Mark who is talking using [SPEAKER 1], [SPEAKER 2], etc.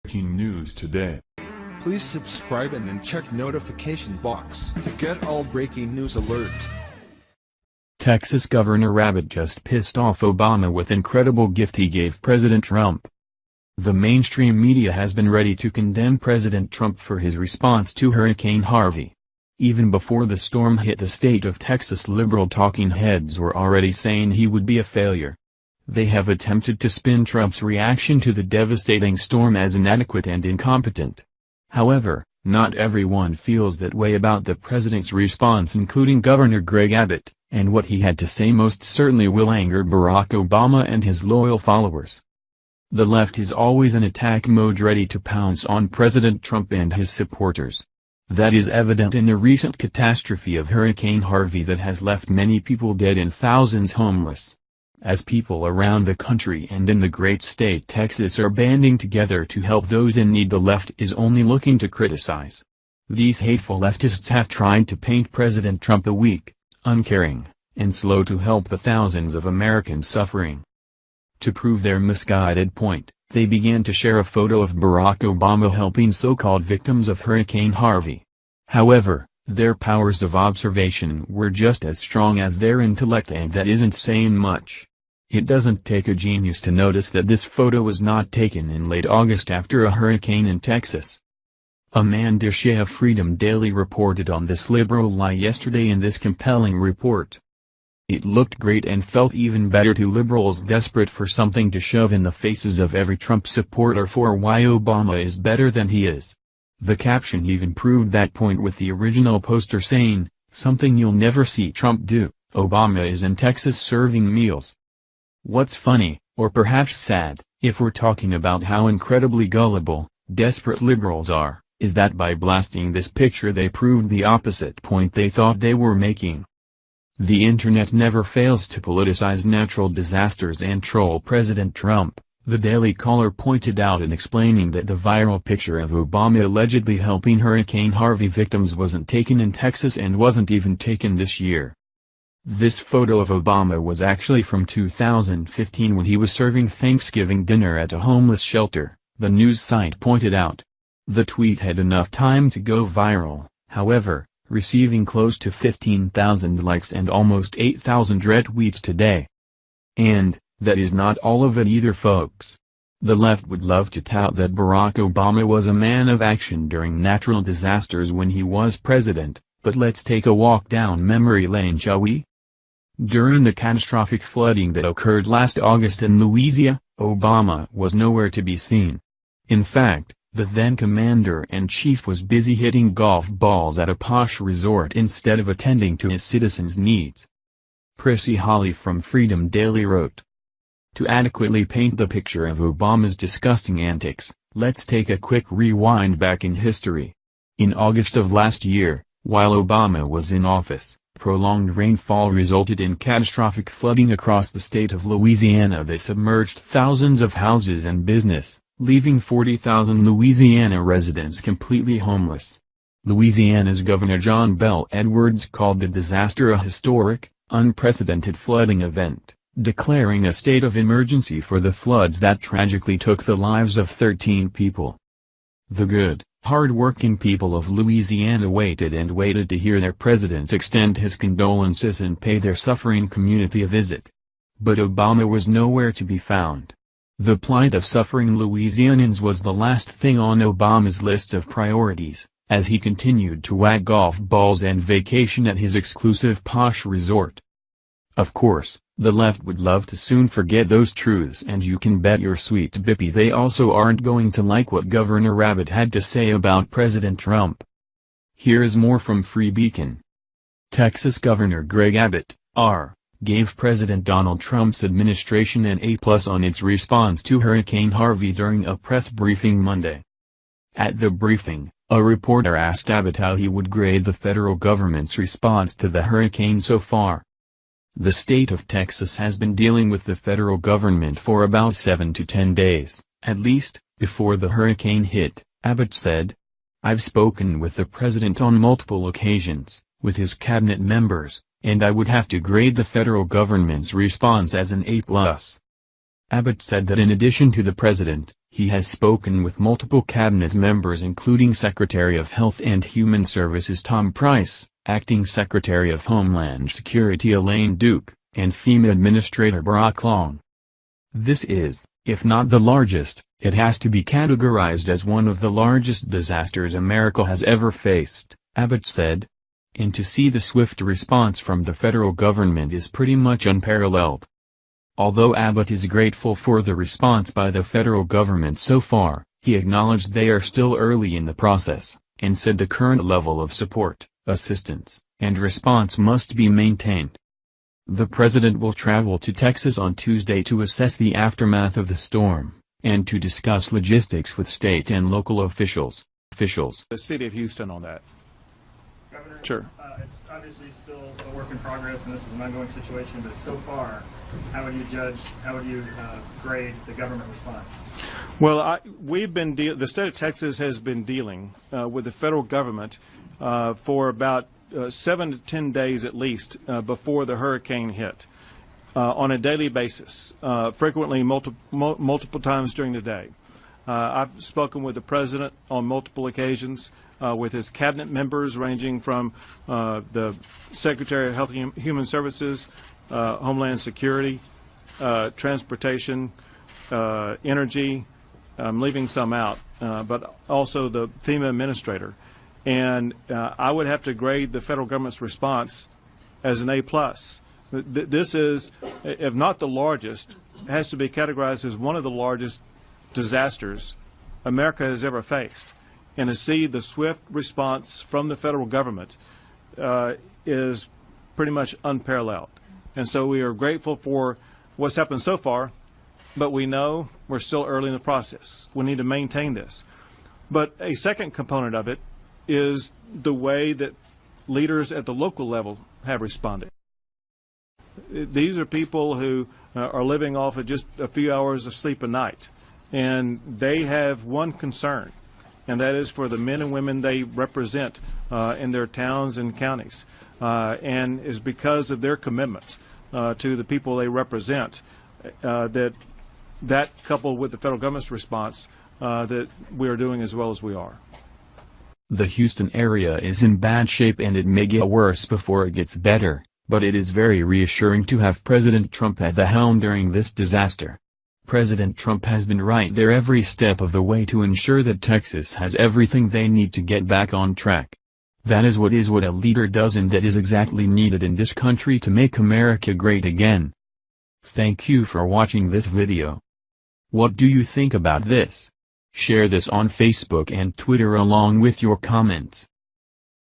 [SPEAKER 1] Breaking news today.
[SPEAKER 2] Please subscribe and then check notification box to get all breaking news alert.
[SPEAKER 3] Texas Governor Abbott just pissed off Obama with incredible gift he gave President Trump. The mainstream media has been ready to condemn President Trump for his response to Hurricane Harvey. Even before the storm hit the state of Texas, liberal talking heads were already saying he would be a failure. They have attempted to spin Trump's reaction to the devastating storm as inadequate and incompetent. However, not everyone feels that way about the president's response, including Governor Greg Abbott, and what he had to say most certainly will anger Barack Obama and his loyal followers. The left is always in attack mode, ready to pounce on President Trump and his supporters. That is evident in the recent catastrophe of Hurricane Harvey that has left many people dead and thousands homeless. As people around the country and in the great state Texas are banding together to help those in need, the left is only looking to criticize. These hateful leftists have tried to paint President Trump a weak, uncaring, and slow to help the thousands of Americans suffering. To prove their misguided point, they began to share a photo of Barack Obama helping so-called victims of Hurricane Harvey. However, their powers of observation were just as strong as their intellect, and that isn't saying much. It doesn't take a genius to notice that this photo was not taken in late August after a hurricane in Texas. Amanda Shea of Freedom Daily reported on this liberal lie yesterday in this compelling report. It looked great and felt even better to liberals desperate for something to shove in the faces of every Trump supporter for why Obama is better than he is. The caption even proved that point, with the original poster saying, "Something you'll never see Trump do, Obama is in Texas serving meals." What's funny, or perhaps sad, if we're talking about how incredibly gullible, desperate liberals are, is that by blasting this picture they proved the opposite point they thought they were making. The internet never fails to politicize natural disasters and troll President Trump, the Daily Caller pointed out in explaining that the viral picture of Obama allegedly helping Hurricane Harvey victims wasn't taken in Texas and wasn't even taken this year. This photo of Obama was actually from 2015 when he was serving Thanksgiving dinner at a homeless shelter, the news site pointed out. The tweet had enough time to go viral, however, receiving close to 15,000 likes and almost 8,000 retweets today. And, that is not all of it either, folks. The left would love to tout that Barack Obama was a man of action during natural disasters when he was president, but let's take a walk down memory lane, shall we? During the catastrophic flooding that occurred last August in Louisiana, Obama was nowhere to be seen. In fact, the then commander-in-chief was busy hitting golf balls at a posh resort instead of attending to his citizens' needs. Prissy Holly from Freedom Daily wrote, "To adequately paint the picture of Obama's disgusting antics, let's take a quick rewind back in history. In August of last year, while Obama was in office, prolonged rainfall resulted in catastrophic flooding across the state of Louisiana that submerged thousands of houses and business, leaving 40,000 Louisiana residents completely homeless. Louisiana's Governor John Bel Edwards called the disaster a historic, unprecedented flooding event, declaring a state of emergency for the floods that tragically took the lives of 13 people. The good, hard-working people of Louisiana waited and waited to hear their president extend his condolences and pay their suffering community a visit. But Obama was nowhere to be found. The plight of suffering Louisianans was the last thing on Obama's list of priorities, as he continued to whack golf balls and vacation at his exclusive posh resort. Of course, the left would love to soon forget those truths, and you can bet your sweet bippy they also aren't going to like what Governor Abbott had to say about President Trump. Here is more from Free Beacon. Texas Governor Greg Abbott, R., gave President Donald Trump's administration an A+ on its response to Hurricane Harvey during a press briefing Monday. At the briefing, a reporter asked Abbott how he would grade the federal government's response to the hurricane so far. The state of Texas has been dealing with the federal government for about 7 to 10 days, at least, before the hurricane hit, Abbott said. "I've spoken with the president on multiple occasions, with his cabinet members, and I would have to grade the federal government's response as an A+. Abbott said that in addition to the president, He has spoken with multiple cabinet members including Secretary of Health and Human Services Tom Price, Acting Secretary of Homeland Security Elaine Duke, and FEMA Administrator Brock Long. This is, if not the largest, it has to be categorized as one of the largest disasters America has ever faced, Abbott said. And to see the swift response from the federal government is pretty much unparalleled. Although Abbott is grateful for the response by the federal government so far, he acknowledged they are still early in the process, and said the current level of support, assistance, and response must be maintained. The president will travel to Texas on Tuesday to assess the aftermath of the storm, and to discuss logistics with state and local officials.
[SPEAKER 1] The city of Houston on that.
[SPEAKER 4] Governor,
[SPEAKER 1] Sure.
[SPEAKER 4] It's obviously still a work in progress, and this is an ongoing situation, but so far, how would you grade the government response?
[SPEAKER 1] Well, the state of Texas has been dealing with the federal government for about 7 to 10 days at least before the hurricane hit, on a daily basis, frequently multiple times during the day. I've spoken with the president on multiple occasions, with his cabinet members ranging from the Secretary of Health and Human Services, Homeland Security, Transportation, Energy. I'm leaving some out, but also the FEMA Administrator. And I would have to grade the federal government's response as an A+. This is, if not the largest, has to be categorized as one of the largest disasters America has ever faced. And to see the swift response from the federal government is pretty much unparalleled. And so we are grateful for what's happened so far, but we know we're still early in the process. We need to maintain this. But a second component of it is the way that leaders at the local level have responded. These are people who are living off of just a few hours of sleep a night, and they have one concern, and that is for the men and women they represent in their towns and counties, and is because of their commitment to the people they represent that coupled with the federal government's response that we are doing as well as we are.
[SPEAKER 3] The Houston area is in bad shape and it may get worse before it gets better, but it is very reassuring to have President Trump at the helm during this disaster. President Trump has been right there every step of the way to ensure that Texas has everything they need to get back on track. That is what a leader does, and that is exactly needed in this country to make America great again. Thank you for watching this video. What do you think about this? Share this on Facebook and Twitter along with your comments.